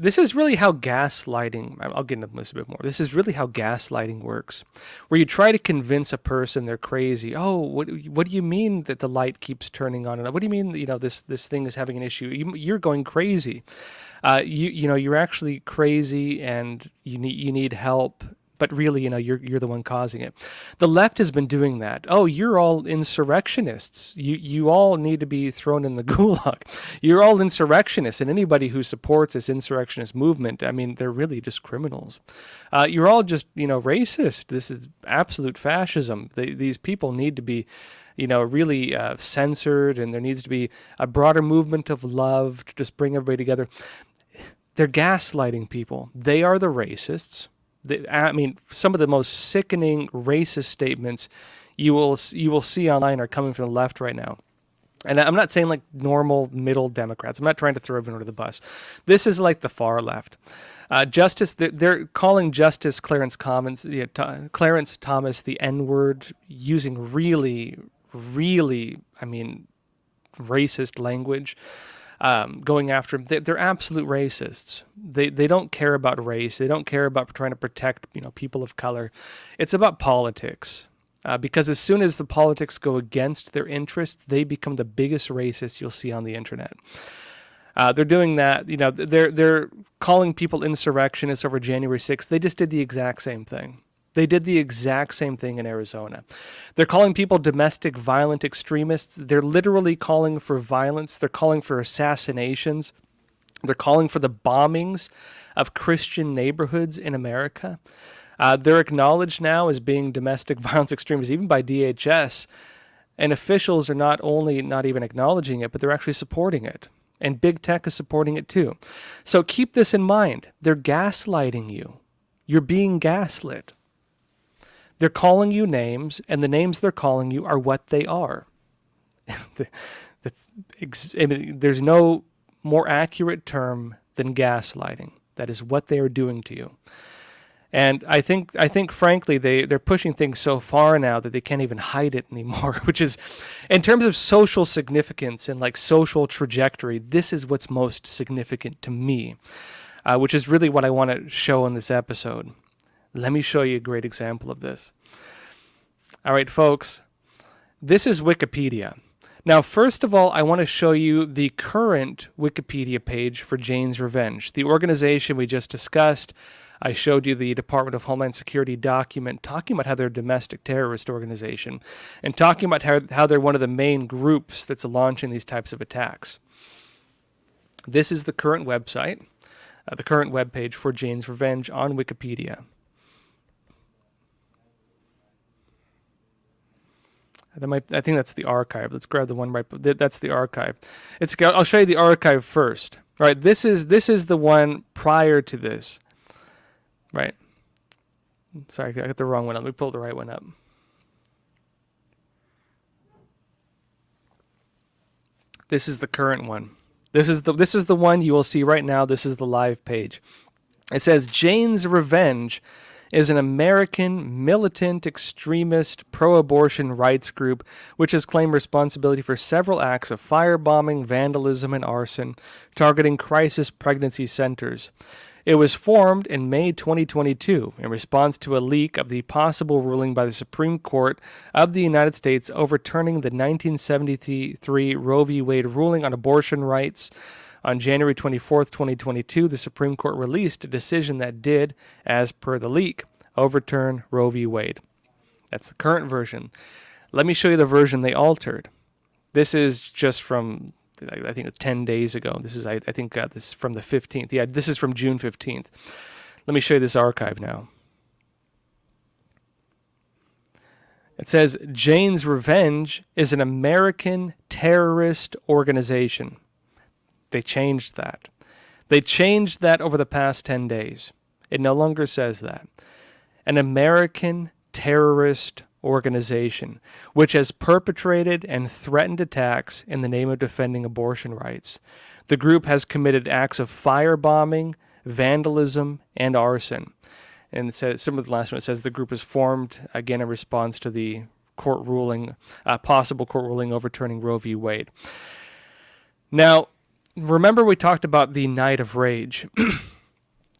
this is really how gaslighting, I'll get into this a bit more. This is really how gaslighting works, where you try to convince a person they're crazy. Oh, what do you mean that the light keeps turning on and off? What do you mean, this thing is having an issue? You're going crazy. You're actually crazy and you need help. But really, you're the one causing it. The left has been doing that. Oh, you're all insurrectionists. You all need to be thrown in the gulag. You're all insurrectionists, and anybody who supports this insurrectionist movement, I mean, they're really just criminals. You're all just, racist. This is absolute fascism. These people need to be, really censored, and there needs to be a broader movement of love to just bring everybody together. They're gaslighting people. They are the racists. Some of the most sickening racist statements you will see online are coming from the left right now. And I'm not saying like normal middle Democrats. I'm not trying to throw everyone under the bus. This is like the far left. They're calling Justice Clarence Thomas the N-word, using really, really, racist language. Going after them. They're absolute racists. They don't care about race. They don't care about trying to protect people of color. It's about politics. Because as soon as the politics go against their interests, they become the biggest racists you'll see on the internet. They're doing that. They're calling people insurrectionists over January 6th. They just did the exact same thing. They did the exact same thing in Arizona. They're calling people domestic violent extremists. They're literally calling for violence. They're calling for assassinations. They're calling for the bombings of Christian neighborhoods in America. They're acknowledged now as being domestic violence extremists, even by DHS. And officials are not even acknowledging it, but they're actually supporting it. And big tech is supporting it too. So keep this in mind. They're gaslighting you. You're being gaslit. They're calling you names, and the names they're calling you are what they are. There's no more accurate term than gaslighting. That is what they are doing to you. And I think frankly, they're pushing things so far now that they can't even hide it anymore, which is, in terms of social significance and like social trajectory, this is what's most significant to me, which is really what I want to show in this episode. Let me show you a great example of this. All right, folks, this is Wikipedia. Now, first of all, I want to show you the current Wikipedia page for Jane's Revenge, the organization we just discussed. I showed you the Department of Homeland Security document talking about how they're a domestic terrorist organization and talking about how they're one of the main groups that's launching these types of attacks. This is the current website, the current webpage for Jane's Revenge on Wikipedia. I think that's the archive. Let's grab the one right. That's the archive. I'll show you the archive first. All right, this is the one prior to this. Right. Sorry, I got the wrong one up. Let me pull the right one up. This is the current one. This is the one you will see right now. This is the live page. It says Jane's Revenge is an American militant extremist pro-abortion rights group which has claimed responsibility for several acts of firebombing, vandalism, and arson targeting crisis pregnancy centers. It was formed in May 2022 in response to a leak of the possible ruling by the Supreme Court of the United States overturning the 1973 Roe v. Wade ruling on abortion rights. On January 24, 2022, the Supreme Court released a decision that did, as per the leak, overturn Roe v. Wade. That's the current version. Let me show you the version they altered. This is just from, I think, 10 days ago. This is, this is from the 15th. Yeah, this is from June 15th. Let me show you this archive now. It says, Jane's Revenge is an American terrorist organization. They changed that. They changed that over the past 10 days. It no longer says that. An American terrorist organization, which has perpetrated and threatened attacks in the name of defending abortion rights. The group has committed acts of firebombing, vandalism, and arson. And it says, similar to the last one, it says the group is formed, again, in response to the court ruling, possible court ruling overturning Roe v. Wade. Now, remember we talked about the night of rage.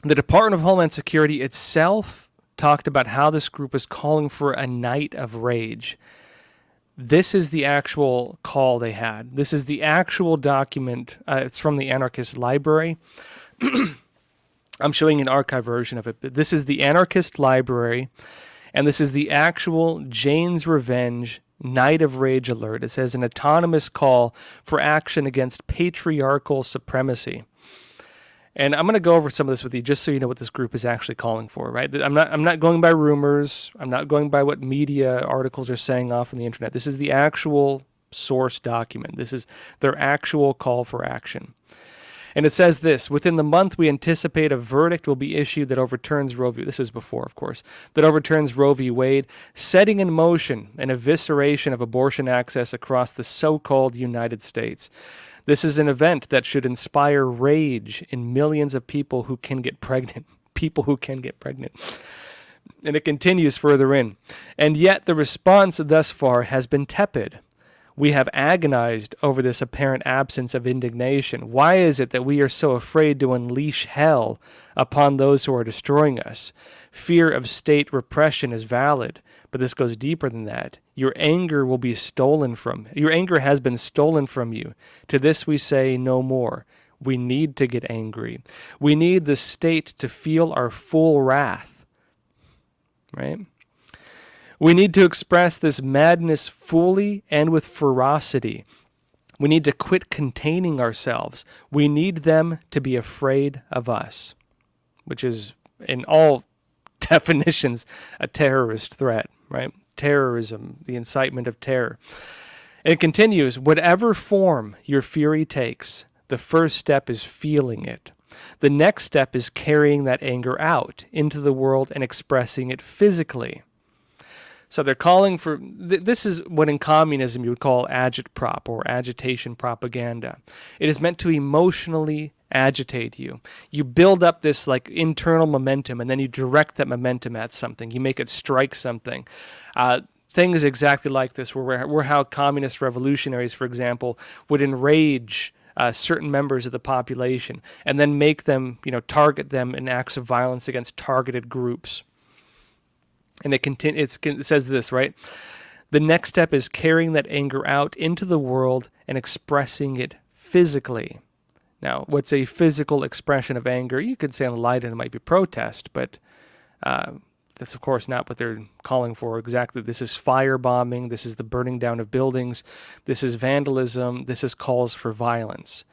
The Department of Homeland Security itself talked about how this group is calling for a night of rage. This is the actual call they had. This is the actual document. It's from the Anarchist Library. I'm showing an archive version of it, but this is the Anarchist Library, and this is the actual Jane's Revenge Night of Rage alert. It says an autonomous call for action against patriarchal supremacy. And I'm going to go over some of this with you just so you know what this group is actually calling for, right? I'm not going by rumors. I'm not going by what media articles are saying off on the internet. This is the actual source document. This is their actual call for action. And it says this: within the month, we anticipate a verdict will be issued that overturns Roe v. This is before, of course, that overturns Roe v. Wade, setting in motion an evisceration of abortion access across the so-called United States. This is an event that should inspire rage in millions of people who can get pregnant. People who can get pregnant. And it continues further in. And yet the response thus far has been tepid. We have agonized over this apparent absence of indignation. Why is it that we are so afraid to unleash hell upon those who are destroying us? Fear of state repression is valid, but this goes deeper than that. Your anger will be stolen from. Your anger has been stolen from you. To this we say no more. We need to get angry. We need the state to feel our full wrath. Right? We need to express this madness fully and with ferocity. We need to quit containing ourselves. We need them to be afraid of us, which is, in all definitions, a terrorist threat, right? Terrorism, the incitement of terror. And it continues, whatever form your fury takes, the first step is feeling it. The next step is carrying that anger out into the world and expressing it physically. So they're calling for, this is what in communism you would call agitprop or agitation propaganda. It is meant to emotionally agitate you. You build up this like internal momentum and then you direct that momentum at something. You make it strike something. Things exactly like this were how communist revolutionaries, for example, would enrage certain members of the population and then make them, target them in acts of violence against targeted groups. And it says this, right? The next step is carrying that anger out into the world and expressing it physically. Now, what's a physical expression of anger? You could say on the light end it might be protest, but that's of course not what they're calling for exactly. This is firebombing. This is the burning down of buildings. This is vandalism. This is calls for violence.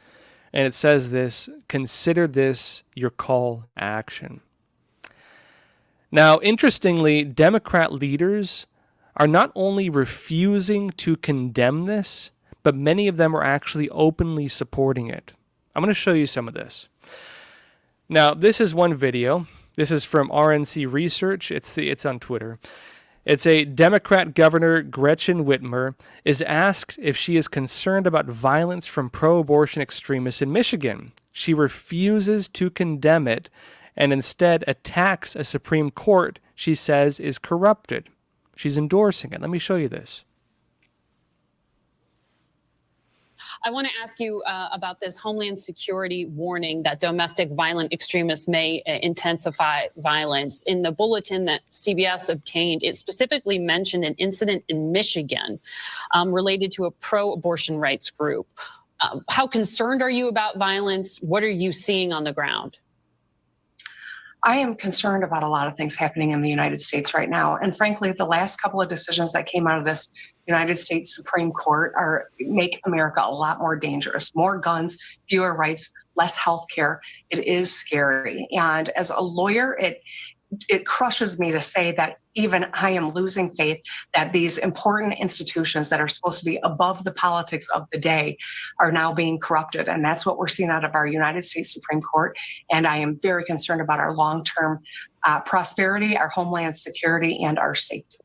And it says this: consider this your call to action. Now, interestingly, Democrat leaders are not only refusing to condemn this, but many of them are actually openly supporting it. I'm going to show you some of this. Now, this is one video. This is from RNC Research. It's on Twitter. It's a Democrat Governor Gretchen Whitmer is asked if she is concerned about violence from pro-abortion extremists in Michigan. She refuses to condemn it and instead attacks a Supreme Court she says is corrupted. She's endorsing it. Let me show you this. I want to ask you about this Homeland Security warning that domestic violent extremists may intensify violence. In the bulletin that CBS obtained, it specifically mentioned an incident in Michigan related to a pro-abortion rights group. How concerned are you about violence? What are you seeing on the ground? I am concerned about a lot of things happening in the United States right now. And frankly, the last couple of decisions that came out of this United States Supreme Court make America a lot more dangerous. More guns, fewer rights, less health care. It is scary. And as a lawyer, it crushes me to say that even I am losing faith that these important institutions that are supposed to be above the politics of the day are now being corrupted. And that's what we're seeing out of our United States Supreme Court. And I am very concerned about our long-term prosperity, our homeland security, and our safety.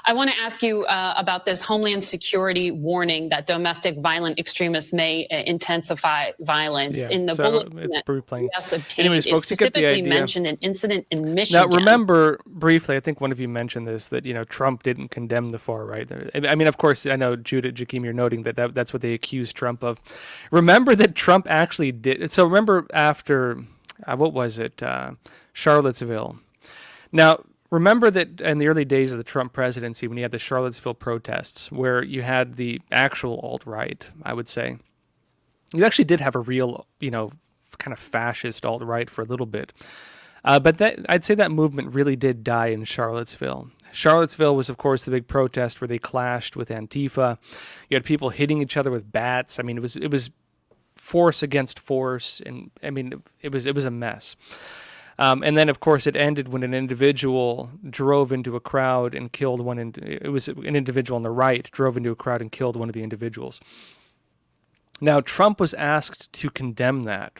I want to ask you about this Homeland Security warning that domestic violent extremists may intensify violence. Yeah, In the so bulletin it's that briefly. U.S. obtained, Anyways, it folks, you get the specifically idea. mentioned an incident in Now, Michigan. remember briefly, I think one of you mentioned this, that, Trump didn't condemn the far right. I mean, of course, I know, Judith, Jakeem, you're noting that's what they accused Trump of. Remember that Trump actually did. So remember after, what was it, Charlottesville. Now, remember that in the early days of the Trump presidency, when you had the Charlottesville protests, where you had the actual alt-right, I would say, you actually did have a real, kind of fascist alt-right for a little bit. But I'd say that movement really did die in Charlottesville. Charlottesville was, of course, the big protest where they clashed with Antifa. You had people hitting each other with bats. I mean, it was force against force, and I mean, it was a mess. And then, of course, it ended when an individual drove into a crowd and killed one. It was an individual on the right drove into a crowd and killed one of the individuals. Now, Trump was asked to condemn that.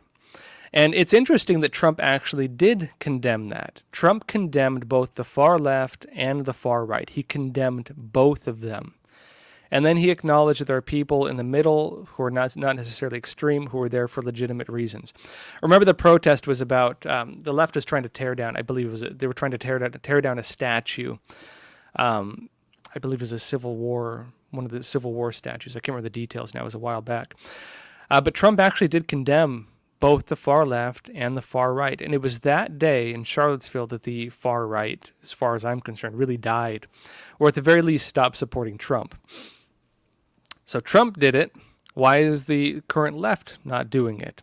And it's interesting that Trump actually did condemn that. Trump condemned both the far left and the far right. He condemned both of them. And then he acknowledged that there are people in the middle who are not necessarily extreme, who are there for legitimate reasons. Remember, the protest was about the left was trying to tear down. I believe they were trying to tear down a statue. I believe it was a Civil War, one of the Civil War statues. I can't remember the details now. It was a while back. But Trump actually did condemn both the far left and the far right. And it was that day in Charlottesville that the far right, as far as I'm concerned, really died, or at the very least stopped supporting Trump. So Trump did it. Why is the current left not doing it?